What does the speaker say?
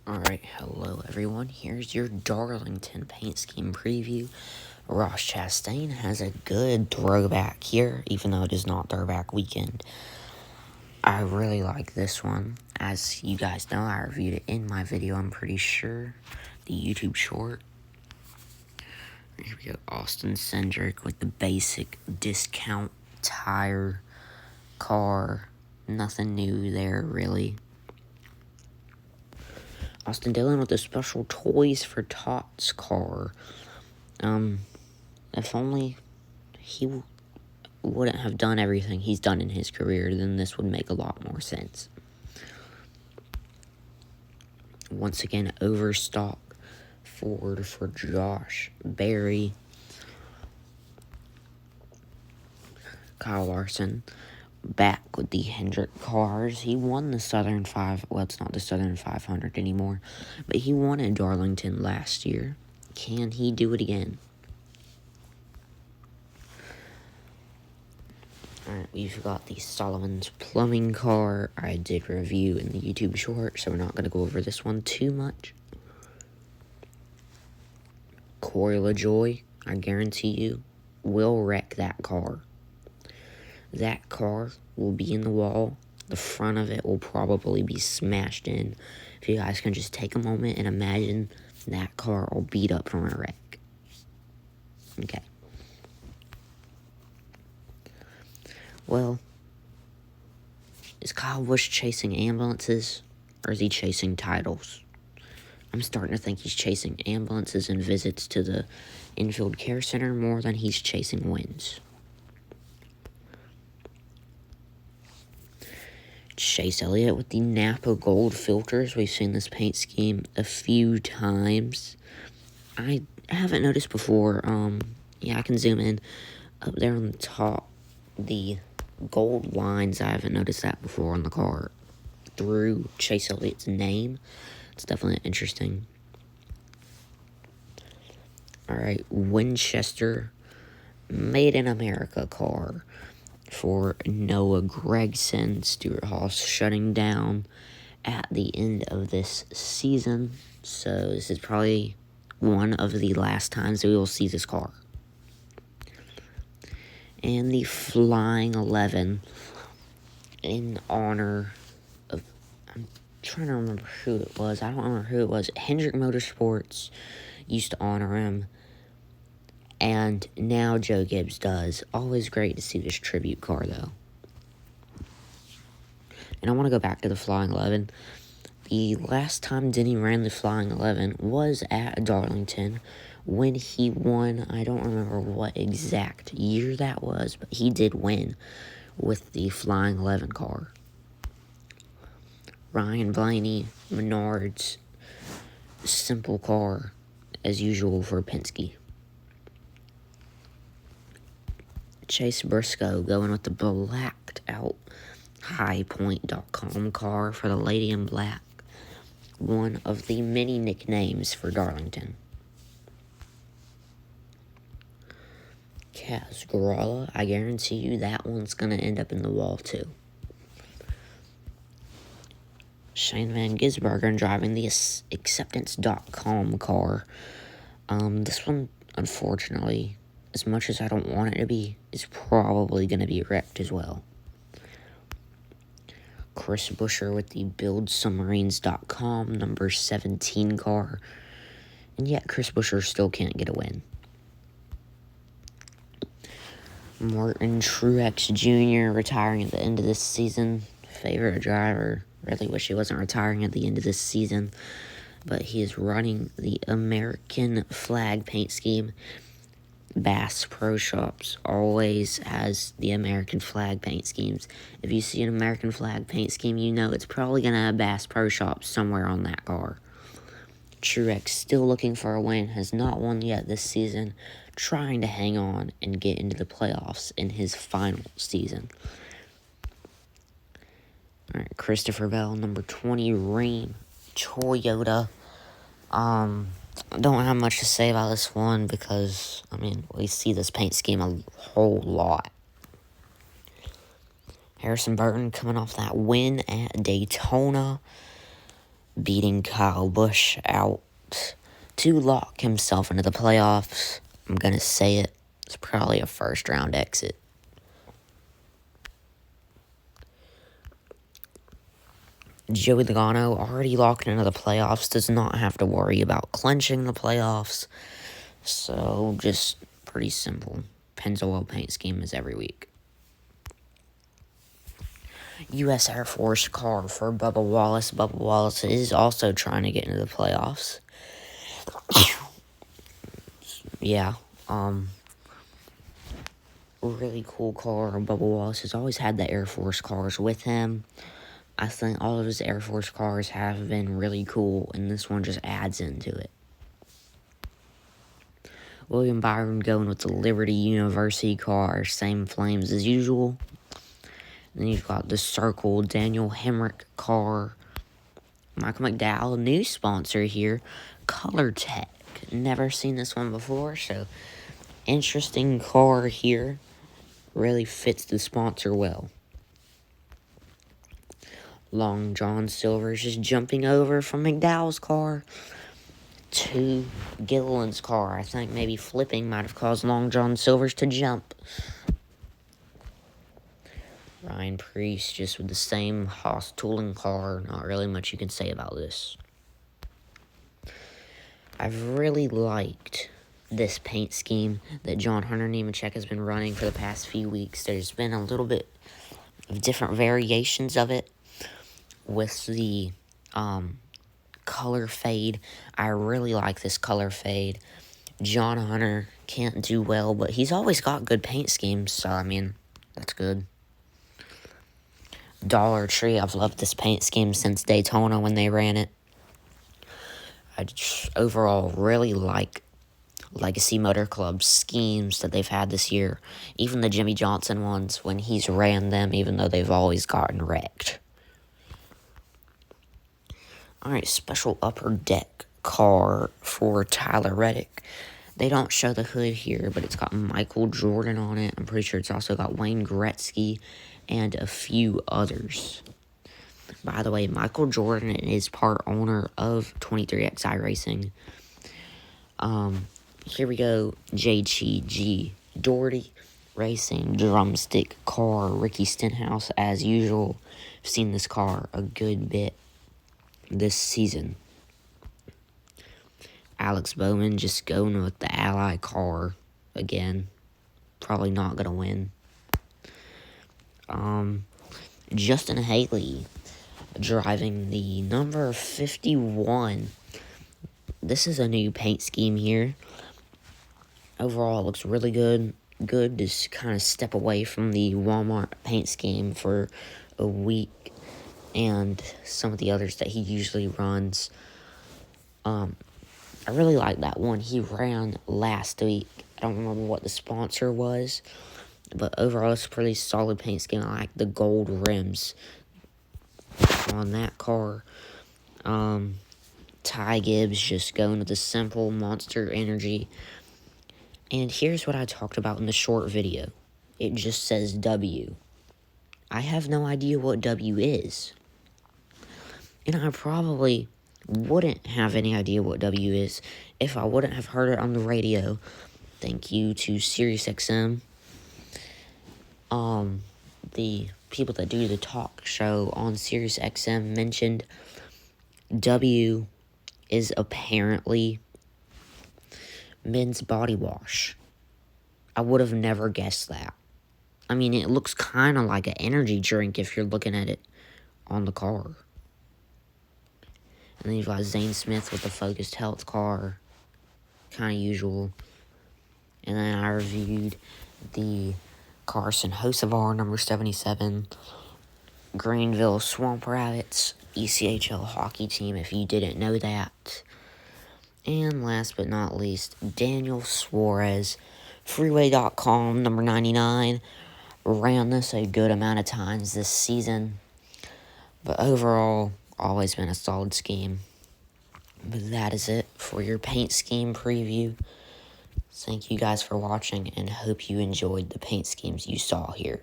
Alright, hello everyone, here's your Darlington paint scheme preview. Ross Chastain has a good throwback here, even though it is not throwback weekend. I really like this one. As you guys know, I reviewed it in my video, I'm pretty sure. The YouTube short. Here we go, Austin Cindric with the basic discount tire car. Nothing new there, really. Austin Dillon with the special Toys for Tots car. If only he wouldn't have done everything he's done in his career, then this would make a lot more sense. Once again, Overstock Ford for Josh Berry. Kyle Larson back with the Hendrick cars. He won the Southern 5, well, it's not the Southern 500 anymore, but he won at Darlington last year. Can he do it again? Alright, we've got the Solomon's Plumbing car. I did review in the YouTube short, so we're not going to go over this one too much. Corey LaJoy, I guarantee you, will wreck that car. That car will be in the wall. The front of it will probably be smashed in. If you guys can just take a moment and imagine that car all beat up from a wreck. Okay. Well, is Kyle Busch chasing ambulances, or is he chasing titles? I'm starting to think he's chasing ambulances and visits to the infield care center more than he's chasing wins. Chase Elliott with the Napa Gold filters. We've seen this paint scheme a few times. I haven't noticed before. Yeah, I can zoom in. Up there on the top, the gold lines, I haven't noticed that before on the car. Through Chase Elliott's name. It's definitely interesting. Alright, Winchester Made in America car for Noah Gragson. Stuart Haas shutting down at the end of this season. So this is probably one of the last times that we will see this car. And the Flying 11 in honor of, I'm trying to remember who it was. I don't remember who it was. Hendrick Motorsports used to honor him. And now Joe Gibbs does. Always great to see this tribute car, though. And I want to go back to the Flying 11. The last time Denny ran the Flying 11 was at Darlington when he won. I don't remember what exact year that was, but he did win with the Flying 11 car. Ryan Blaney, Menards, simple car, as usual for Penske. Chase Briscoe going with the blacked out highpoint.com car for the Lady in Black. One of the many nicknames for Darlington. Kaz Gralla, I guarantee you that one's going to end up in the wall too. Shane Van Gisbergen driving the acceptance.com car. This one, unfortunately, as much as I don't want it to be, is probably going to be wrecked as well. Chris Buescher with the buildsubmarines.com number 17 car. And yet Chris Buescher still can't get a win. Martin Truex Jr. retiring at the end of this season. Favorite driver. Really wish he wasn't retiring at the end of this season. But he is running the American flag paint scheme. Bass Pro Shops always has the American flag paint schemes. If you see an American flag paint scheme, you know it's probably going to have Bass Pro Shops somewhere on that car. Truex still looking for a win, has not won yet this season, trying to hang on and get into the playoffs in his final season. Alright, Christopher Bell, number 20, Ream Toyota. I don't have much to say about this one because, I mean, we see this paint scheme a whole lot. Harrison Burton coming off that win at Daytona. beating Kyle Busch out to lock himself into the playoffs. I'm going to say it. It's probably a first-round exit. Joey Logano, already locked into the playoffs, does not have to worry about clinching the playoffs. So, just pretty simple. Pennzoil paint scheme is every week. U.S. Air Force car for Bubba Wallace. Bubba Wallace is also trying to get into the playoffs. Yeah, really cool car. Bubba Wallace has always had the Air Force cars with him. I think all of his Air Force cars have been really cool, and this one just adds into it. William Byron going with the Liberty University car, same flames as usual. Then you've got the Circle Daniel Hemrick car. Michael McDowell, new sponsor here, Color Tech. Never seen this one before, so interesting car here. Really fits the sponsor well. Long John Silver's just jumping over from McDowell's car to Gilliland's car. I think maybe flipping might have caused Long John Silver's to jump. Ryan Preece just with the same Haas tooling car. Not really much you can say about this. I've really liked this paint scheme that John Hunter Nemechek has been running for the past few weeks. There's been a little bit of different variations of it with the color fade. I really like this color fade. John Hunter can't do well, but he's always got good paint schemes, so I mean, that's good. Dollar Tree, I've loved this paint scheme since Daytona when they ran it. I just overall really like Legacy Motor Club schemes that they've had this year. Even the Jimmy Johnson ones when he's ran them, even though they've always gotten wrecked. Alright, special upper deck car for Tyler Reddick. They don't show the hood here, but it's got Michael Jordan on it. I'm pretty sure it's also got Wayne Gretzky and a few others. By the way, Michael Jordan is part owner of 23XI Racing. Here we go. JTG Doherty Racing drumstick car. Ricky Stenhouse, as usual. I've seen this car a good bit this season. Alex Bowman just going with the Ally car again. Probably not going to win. Justin Haley driving the number 51. This is a new paint scheme here. Overall, it looks really good. Good to kind of step away from the Walmart paint scheme for a week and some of the others that he usually runs. I really like that one he ran last week. I don't remember what the sponsor was, but overall, it's a pretty solid paint scheme. I like the gold rims on that car. Ty Gibbs just going with the simple Monster Energy. And here's what I talked about in the short video. It just says W. I have no idea what W is. And I probably wouldn't have any idea what W is if I wouldn't have heard it on the radio. Thank you to SiriusXM. The people that do the talk show on SiriusXM mentioned W is apparently men's body wash. I would have never guessed that. I mean, it looks kind of like an energy drink if you're looking at it on the car. And then you've got Zane Smith with the Focused Health car. Kind of usual. And then I reviewed the Carson Hocevar, number 77. Greenville Swamp Rabbits, ECHL hockey team, if you didn't know that. And last but not least, Daniel Suarez, Freeway.com, number 99. Ran this a good amount of times this season. But overall, always been a solid scheme. But that is it for your paint scheme preview. Thank you guys for watching and hope you enjoyed the paint schemes you saw here.